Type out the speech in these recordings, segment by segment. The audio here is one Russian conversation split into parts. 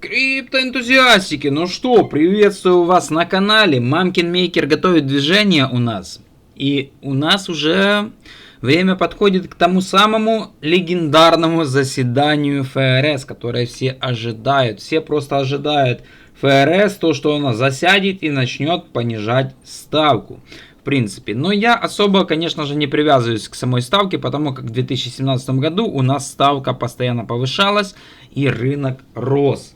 Криптоэнтузиастики, ну что, приветствую вас на канале. Мамкин Мейкер готовит движение у нас. И у нас уже время подходит к тому самому легендарному заседанию ФРС, которое все ожидают. Все просто ожидают ФРС, то, что она засядет и начнет понижать ставку. В принципе. Но я особо, конечно же, не привязываюсь к самой ставке, потому как в 2017 году у нас ставка постоянно повышалась и рынок рос.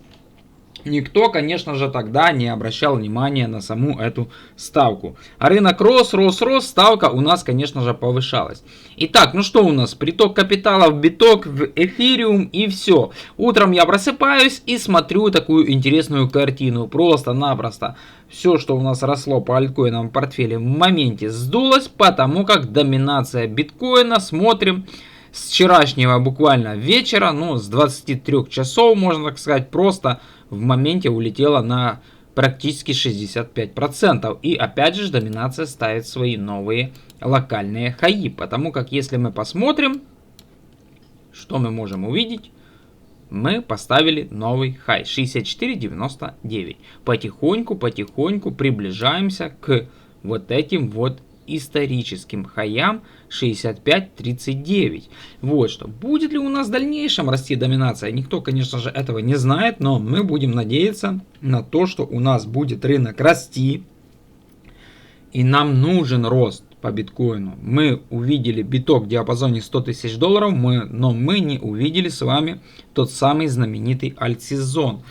Никто, конечно же, тогда не обращал внимания на саму эту ставку. А рынок рос, ставка у нас, конечно же, повышалась. Итак, ну что у нас? Приток капитала в биток, в эфириум и все. Утром я просыпаюсь и смотрю такую интересную картину. Просто-напросто все, что у нас росло по альткоинам в портфеле, в моменте сдулось, потому как доминация биткоина, смотрим, с вчерашнего буквально вечера, ну с 23 часов, можно так сказать, просто в моменте улетела на практически 65%. И опять же доминация ставит свои новые локальные хаи. Потому как если мы посмотрим, что мы можем увидеть, мы поставили новый хай 64.99. Потихоньку приближаемся к вот этим вот историческим хаям 65.39. Вот что. Будет ли у нас в дальнейшем расти доминация? Никто, конечно же, этого не знает, но мы будем надеяться на то, что у нас будет рынок расти. И нам нужен рост по биткоину. Мы увидели биток в диапазоне 100 тысяч долларов, но мы не увидели с вами тот самый знаменитый альтсезон.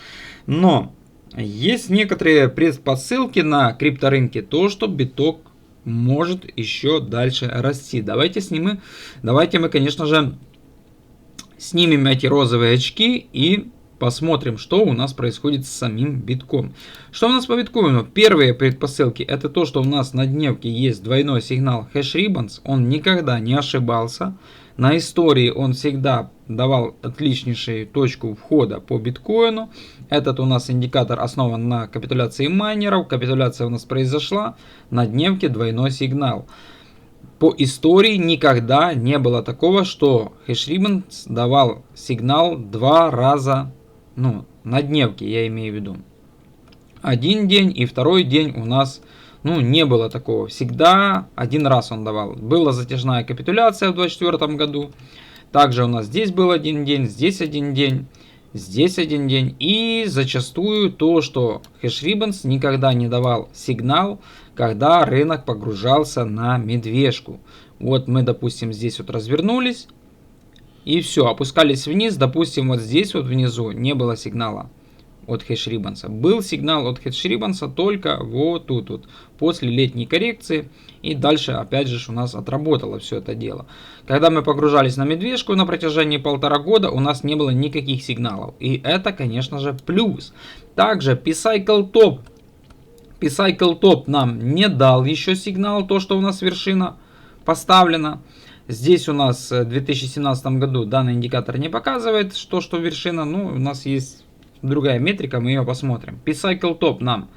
Но есть некоторые предпосылки на крипторынке, то, что биток может еще дальше расти. Давайте мы, конечно же, снимем эти розовые очки и посмотрим, что у нас происходит с самим битком. Что у нас по биткоину? Первые предпосылки — это то, что у нас на дневке есть двойной сигнал Hash Ribbons. Он никогда не ошибался. На истории он всегда давал отличнейшую точку входа по биткоину. Этот у нас индикатор основан на капитуляции майнеров. Капитуляция у нас произошла. На дневке двойной сигнал. По истории никогда не было такого, что Hash Ribbons давал сигнал два раза, ну, на дневке, я имею в виду. Один день и второй день у нас, ну, не было такого. Всегда один раз он давал. Была затяжная капитуляция в 2024 году. Также у нас здесь был один день, здесь один день, здесь один день. И зачастую то, что Hash Ribbons никогда не давал сигнал, когда рынок погружался на медвежку. Вот мы, допустим, здесь вот развернулись. И все, опускались вниз. Допустим, вот здесь вот внизу не было сигнала от Hash Ribbons. Был сигнал от Hash Ribbons только вот тут вот, после летней коррекции. И дальше опять же у нас отработало все это дело. Когда мы погружались на медвежку на протяжении 1,5 года, у нас не было никаких сигналов. И это, конечно же, плюс. Также P-Cycle Top нам не дал еще сигнал, то, что у нас вершина поставлена. Здесь у нас в 2017 году данный индикатор не показывает, что вершина. Ну, у нас есть другая метрика, мы ее посмотрим. P-Cycle Top нам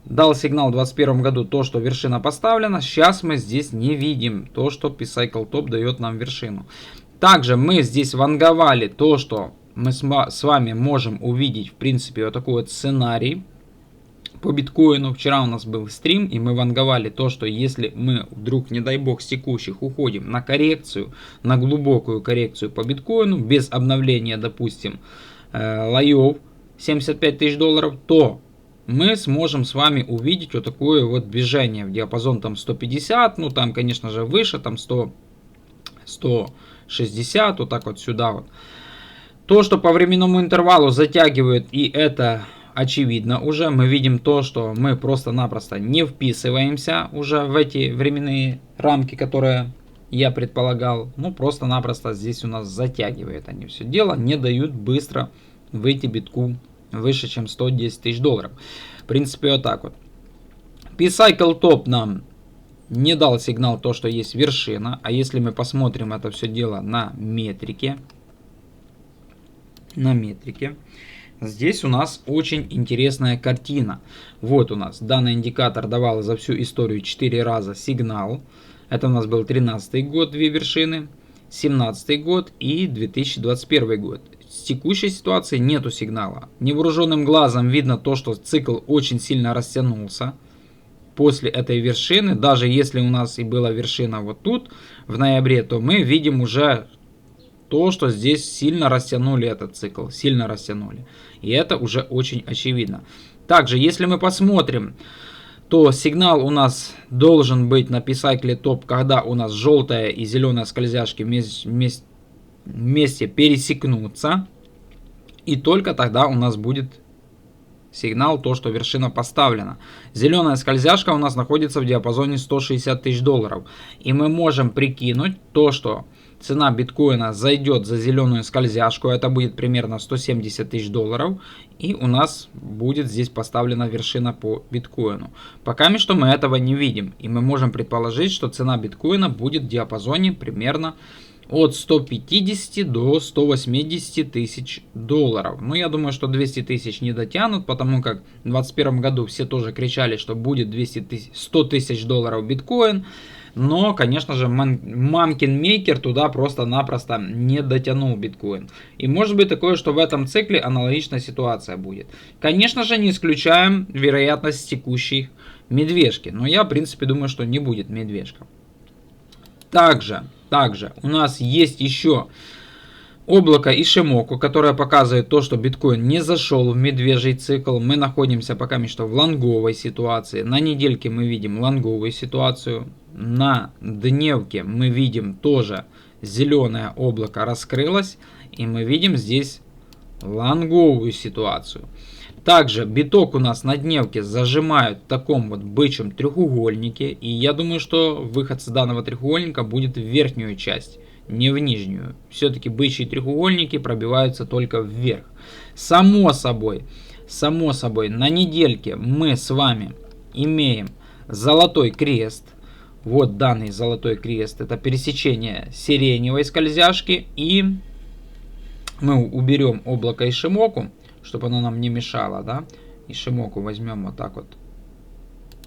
дал сигнал в 2021 году, то, что вершина поставлена. Сейчас мы здесь не видим то, что P-Cycle Top дает нам вершину. Также мы здесь ванговали то, что мы с вами можем увидеть, в принципе, вот такой вот сценарий по биткоину. Вчера у нас был стрим, и мы ванговали то, что если мы вдруг, не дай бог, с текущих уходим на коррекцию, на глубокую коррекцию по биткоину, без обновления, допустим, лоев 75 тысяч долларов, то мы сможем с вами увидеть вот такое вот движение в диапазон там 150, ну там, конечно же, выше, там 100, 160, вот так вот сюда вот. То, что по временному интервалу затягивает, и это очевидно уже, мы видим то, что мы просто-напросто не вписываемся уже в эти временные рамки, которые я предполагал. Ну, просто-напросто здесь у нас затягивает они все дело, не дают быстро выйти битку выше, чем 110 тысяч долларов. В принципе, вот так вот. P-Cycle Top нам не дал сигнал то, что есть вершина. А если мы посмотрим это все дело на метрике, здесь у нас очень интересная картина. Вот у нас данный индикатор давал за всю историю 4 раза сигнал. Это у нас был 2013 год, две вершины, 2017 год и 2021 год. текущей ситуации нету сигнала. Невооруженным глазом видно то, что цикл очень сильно растянулся после этой вершины. Даже если у нас и была вершина вот тут в ноябре, то мы видим уже то, что здесь сильно растянули этот цикл, сильно растянули. И это уже очень очевидно. Также, если мы посмотрим, то сигнал у нас должен быть на P-Cycle топ, когда у нас желтая и зеленая скользяшки вместе пересекнутся. И только тогда у нас будет сигнал, то, что вершина поставлена. Зеленая скользяшка у нас находится в диапазоне 160 тысяч долларов. И мы можем прикинуть то, что цена биткоина зайдет за зеленую скользяшку, это будет примерно 170 тысяч долларов, и у нас будет здесь поставлена вершина по биткоину. Пока что мы этого не видим, и мы можем предположить, что цена биткоина будет в диапазоне примерно от 150 до 180 тысяч долларов. Но я думаю, что 200 тысяч не дотянут, потому как в 2021 году все тоже кричали, что будет 100 тысяч долларов биткоин. Но, конечно же, мамкин мейкер туда просто-напросто не дотянул биткоин. И может быть такое, что в этом цикле аналогичная ситуация будет. Конечно же, не исключаем вероятность текущей медвежки. Но я, в принципе, думаю, что не будет медвежка. Также у нас есть еще облако Ишимоку, которое показывает то, что биткоин не зашел в медвежий цикл. Мы находимся пока что в лонговой ситуации. На недельке мы видим лонговую ситуацию. На дневке мы видим тоже зеленое облако раскрылось. И мы видим здесь лонговую ситуацию. Также биток у нас на дневке зажимают в таком вот бычьем треугольнике. И я думаю, что выход с данного треугольника будет в верхнюю часть, не в нижнюю. Все-таки бычьи треугольники пробиваются только вверх. Само собой, на недельке мы с вами имеем золотой крест. Вот данный золотой крест. Это пересечение сиреневой скользяшки. И мы уберем облако Ишимоку, чтобы оно нам не мешало, да. Ишимоку возьмем вот так вот.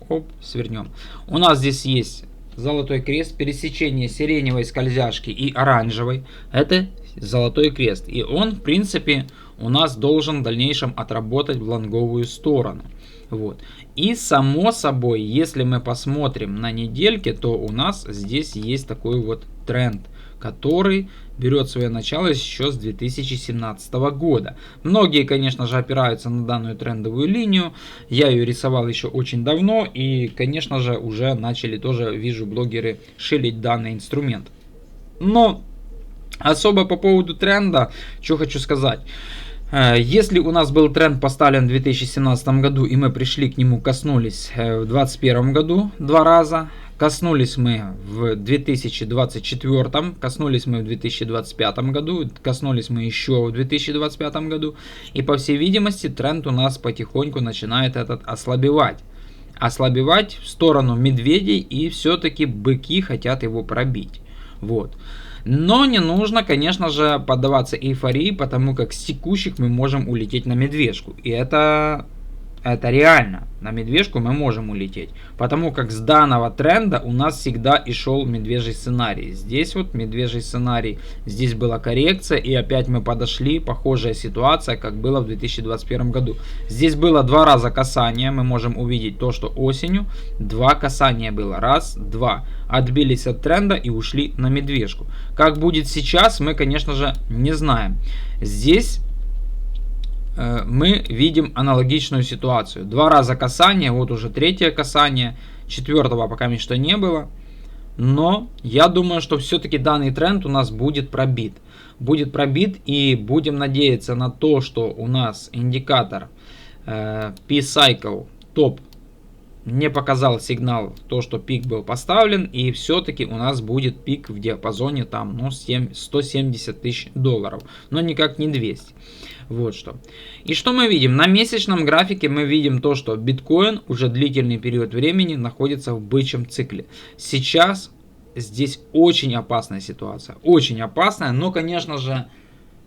Оп, свернем. У нас здесь есть золотой крест, пересечение сиреневой скользяшки и оранжевой. Это золотой крест. И он, в принципе, у нас должен в дальнейшем отработать в лонговую сторону. Вот. И само собой, если мы посмотрим на недельке, то у нас здесь есть такой вот тренд, который берет свое начало еще с 2017 года. Многие, конечно же, опираются на данную трендовую линию. Я ее рисовал еще очень давно. И, конечно же, уже начали тоже, вижу, блогеры шилить данный инструмент. Но особо по поводу тренда, что хочу сказать. Если у нас был тренд поставлен в 2017 году, и мы пришли к нему, коснулись в 2021 году 2 раза, коснулись мы в 2024, коснулись мы в 2025 году, коснулись мы еще в 2025 году, и по всей видимости тренд у нас потихоньку начинает этот ослабевать. Ослабевать в сторону медведей, и все-таки быки хотят его пробить. Вот. Но не нужно, конечно же, поддаваться эйфории, потому как с текущих мы можем улететь на медвежку. И это реально. На медвежку мы можем улететь. Потому как с данного тренда у нас всегда и шел медвежий сценарий. Здесь вот медвежий сценарий. Здесь была коррекция. И опять мы подошли. Похожая ситуация, как было в 2021 году. Здесь было 2 раза касания. Мы можем увидеть то, что осенью 2 касания было. Раз, два. Отбились от тренда и ушли на медвежку. Как будет сейчас, мы, конечно же, не знаем. Здесь мы видим аналогичную ситуацию. 2 раза касание, вот уже 3-е касание, 4-го пока что не было. Но я думаю, что все-таки данный тренд у нас будет пробит. Будет пробит, и будем надеяться на то, что у нас индикатор P-Cycle топ не показал сигнал, то, что пик был поставлен, и все-таки у нас будет пик в диапазоне там, ну, 170 тысяч долларов, но никак не 200. Вот что. И что мы видим? На месячном графике мы видим то, что биткоин уже длительный период времени находится в бычьем цикле. Сейчас здесь очень опасная ситуация, очень опасная, но, конечно же,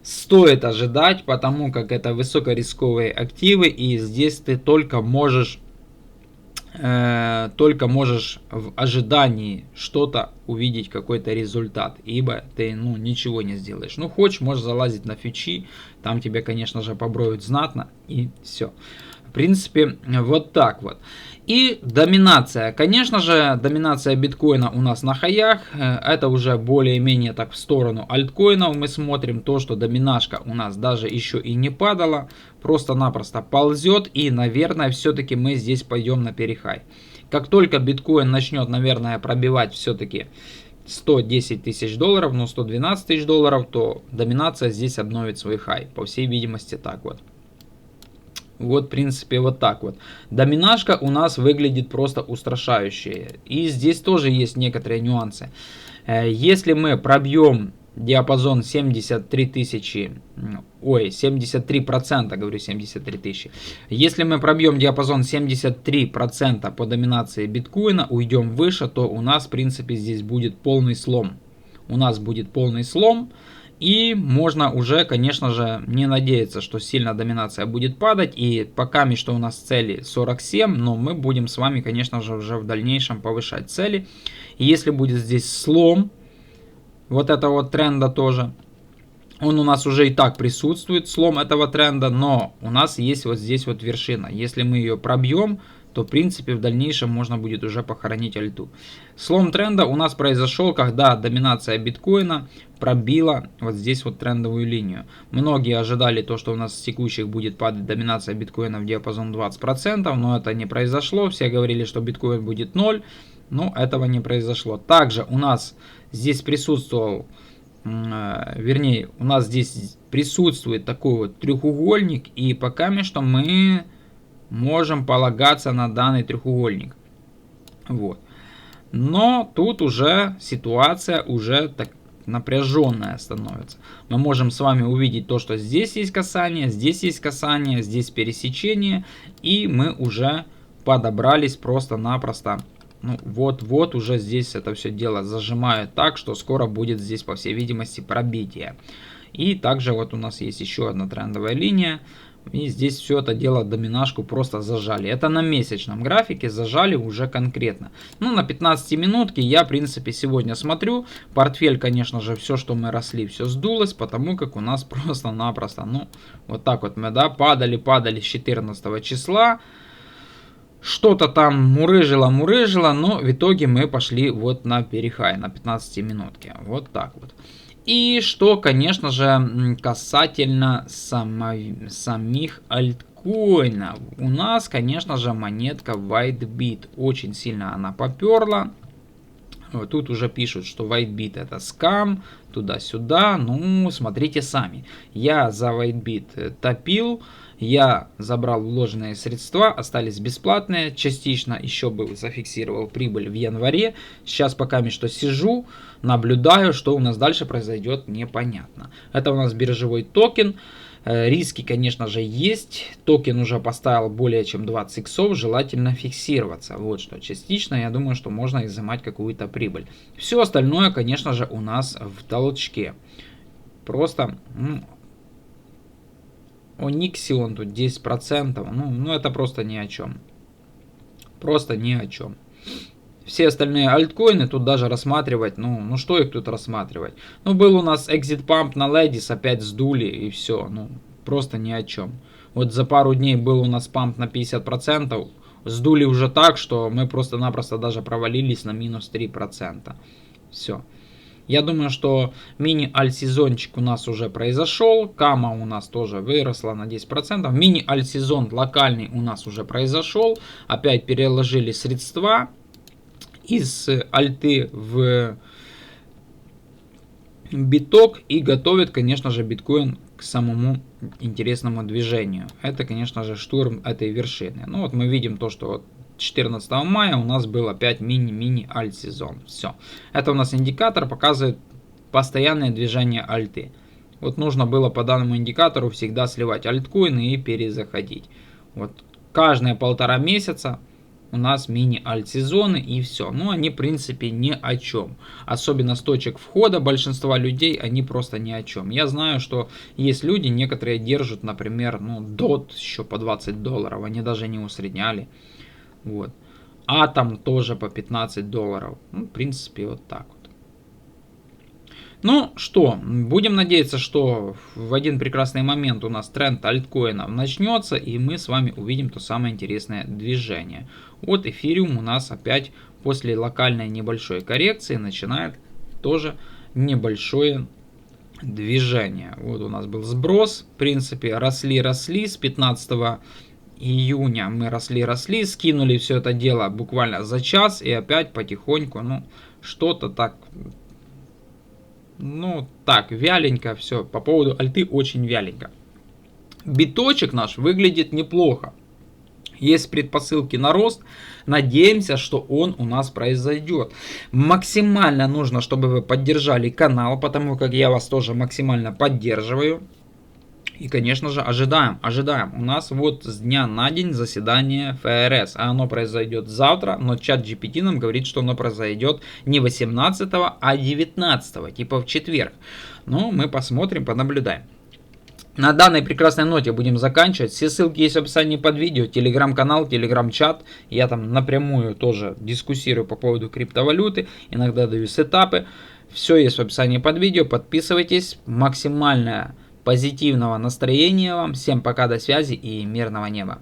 стоит ожидать, потому как это высокорисковые активы, и здесь ты только можешь только можешь в ожидании что-то увидеть, какой-то результат, ибо ты ничего не сделаешь. Хочешь, можешь залазить на фьючи, там тебе, конечно же, поброют знатно, и все. В принципе, вот так вот. И доминация. Конечно же, доминация биткоина у нас на хаях. Это уже более-менее так в сторону альткоинов мы смотрим. То, что доминашка у нас даже еще и не падала. Просто-напросто ползет. И, наверное, все-таки мы здесь пойдем на перехай. Как только биткоин начнет, наверное, пробивать все-таки 110 тысяч долларов, 112 тысяч долларов, то доминация здесь обновит свой хай. По всей видимости, так вот. Вот, в принципе, вот так вот. Доминашка у нас выглядит просто устрашающе. И здесь тоже есть некоторые нюансы. Если мы пробьем диапазон 73 тысячи, 73%, говорю 73 тысячи. Если мы пробьем диапазон 73% по доминации биткоина, уйдем выше, то у нас, в принципе, здесь будет полный слом. У нас будет полный слом. И можно уже, конечно же, не надеяться, что сильно доминация будет падать. И пока что у нас цели 47, но мы будем с вами, конечно же, уже в дальнейшем повышать цели. И если будет здесь слом вот этого вот тренда тоже, он у нас уже и так присутствует, слом этого тренда, но у нас есть вот здесь вот вершина. Если мы ее пробьем, то в принципе в дальнейшем можно будет уже похоронить альту. Слом тренда у нас произошел, когда доминация биткоина пробила вот здесь вот трендовую линию. Многие ожидали то, что у нас с текущих будет падать доминация биткоина в диапазон 20%, но это не произошло. Все говорили, что биткоин будет 0, но этого не произошло. Также у нас здесь присутствовал, вернее, у нас здесь присутствует такой вот треугольник, и пока что мы можем полагаться на данный треугольник. Вот. Но тут уже ситуация уже так напряженная становится. Мы можем с вами увидеть то, что здесь есть касание, здесь пересечение, и мы уже подобрались просто-напросто. Вот уже здесь это все дело зажимает так, что скоро будет здесь, по всей видимости, пробитие. И также вот у нас есть еще одна трендовая линия. И здесь все это дело доминашку просто зажали. Это на месячном графике зажали уже конкретно. На 15 минутке я, в принципе, сегодня смотрю. Портфель, конечно же, все, что мы росли, все сдулось, потому как у нас просто-напросто, вот так вот мы, падали с 14 числа. Что-то там мурыжило, но в итоге мы пошли вот на перехай, на 15 минутке. Вот так вот. И что, конечно же, касательно самих альткоинов. У нас, конечно же, монетка WhiteBit. Очень сильно она поперла. Тут уже пишут, что WhiteBit это скам, туда-сюда. Смотрите сами. Я за WhiteBit топил. Я забрал вложенные средства, остались бесплатные. Частично еще зафиксировал прибыль в январе. Сейчас пока что сижу, наблюдаю, что у нас дальше произойдет, непонятно. Это у нас биржевой токен. Риски, конечно же, есть. Токен уже поставил более чем 20 иксов, желательно фиксироваться. Вот что. Частично, я думаю, что можно изымать какую-то прибыль. Все остальное, конечно же, у нас в толчке. Просто... Onyxion тут 10%, это просто ни о чем. Просто ни о чем. Все остальные альткоины тут даже рассматривать, что их тут рассматривать? Был у нас exit pump на Ledis, опять сдули и все, просто ни о чем. Вот за пару дней был у нас памп на 50%, сдули уже так, что мы просто-напросто даже провалились на минус 3%. Все. Я думаю, что мини-альт-сезончик у нас уже произошел. Кама у нас тоже выросла на 10%. Мини-альт-сезон локальный у нас уже произошел. Опять переложили средства из альты в биток и готовят, конечно же, биткоин к самому интересному движению. Это, конечно же, штурм этой вершины. Вот мы видим то, что 14 мая у нас был опять мини альт-сезон. Все. Это у нас индикатор показывает постоянное движение альты. Вот нужно было по данному индикатору всегда сливать альткоины и перезаходить. Вот каждые 1,5 месяца у нас мини альт-сезоны и все. Они в принципе ни о чем. Особенно с точек входа большинства людей они просто ни о чем. Я знаю, что есть люди, некоторые держат, например, DOT еще по $20. Они даже не усредняли. Вот. Атом тоже по 15 долларов. Ну, в принципе, вот так вот. Ну что, будем надеяться, что в один прекрасный момент у нас тренд альткоинов начнется, и мы с вами увидим то самое интересное движение. Вот эфириум у нас опять после локальной небольшой коррекции начинает тоже небольшое движение. Вот у нас был сброс, в принципе, росли с 15 июня мы росли, скинули все это дело буквально за час, и опять потихоньку, ну, что-то так... Ну, так, вяленько все. По поводу альты очень вяленько. Биточек наш выглядит неплохо. Есть предпосылки на рост. Надеемся, что он у нас произойдет. Максимально нужно, чтобы вы поддержали канал, потому как я вас тоже максимально поддерживаю. И, конечно же, ожидаем. У нас вот с дня на день заседание ФРС. А оно произойдет завтра, но чат GPT нам говорит, что оно произойдет не 18, а 19, типа в четверг. Но мы посмотрим, понаблюдаем. На данной прекрасной ноте будем заканчивать. Все ссылки есть в описании под видео. Телеграм-канал, телеграм-чат. Я там напрямую тоже дискуссирую по поводу криптовалюты. Иногда даю сетапы. Все есть в описании под видео. Подписывайтесь. Максимальная позитивного настроения вам. Всем пока, до связи и мирного неба.